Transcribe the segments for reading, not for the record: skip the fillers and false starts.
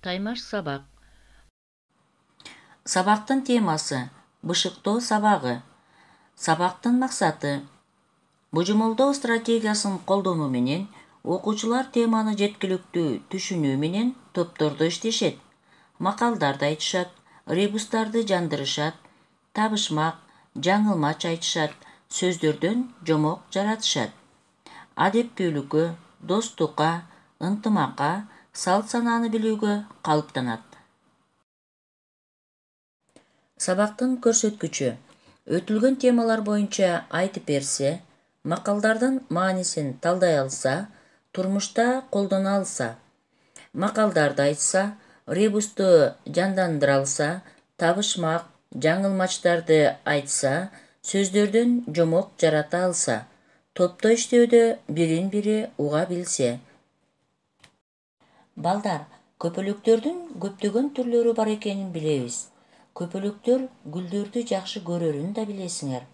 Таймаш сабак. Сабактын темасы бышыктоо сабагы. Сабактын максаты бужумолдоо стратегиясын колдонуу менен окуучулар теманы жеткиликтүү түшүнүү менен топтордо иштешет. Макалдарды айтышат, ребустарды жандырышат, табышмак, жаңылмач айтышат, сөздөрдөн жомок жаратышат. Адептүүлүккө, достукка, ынтымакка, салт санааны билүүгө калыптанат. Сабактын көрсөткүчү өтүлгөн темалар боюнча айтып берсе, макалдардын маанисин талдай алса, турмушта колдоно алса, макалдарды айтса, ребусту жандандыра алса, табышмак, жаңылмачтарды айтса, сөздөрдөн жомок жарата алса, топто иштөөдө бирин бири уга билсе. Балдар, көпөлөктөрдүн көптөгөн түрлөрү бар экенин билебиз. Көпөлөктөр гүлдөрдү жакшы көрөрүн да билесиңер.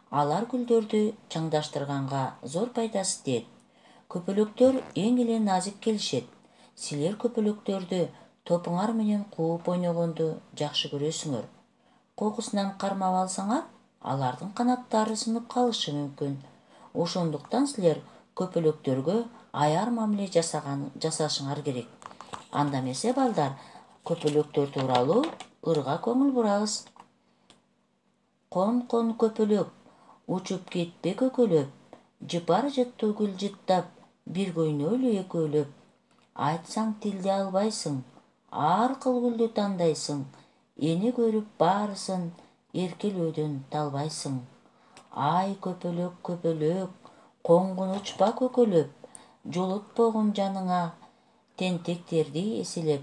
Алар гүлдөрдү чаңдаштырганга зор пайдасы тиет. Көпөлөктөр эң эле назик келишет. Силер көпөлөктөрдү топуңар менен кууп ойногонду жакшы көрөсүңөр. Кокусунан кармап алсаңар, алардын канаттары сынып калышы мүмкүн. Ошондуктан силер көпөлөктөргө аяр мамиле жасашыңар керек. Анда эмесе балдар, көпөлөктөр тууралуу ырга көңүл бурабыз. Кон көпөлөк, учуп кетпе көкөлөп, жыпар жыттуу гүл жыттап, бирге ойнойлу экөөлөп. Айтсаң тилде албайсың, ар кыл гүлдү тандайсың, эни көрүп баарысын эркелөөдөн талбайсың. Ай көпөлөк, көпөлөк, коңгун учпа көкөлөп, жолотпогум жаныңа тентектерди эселеп,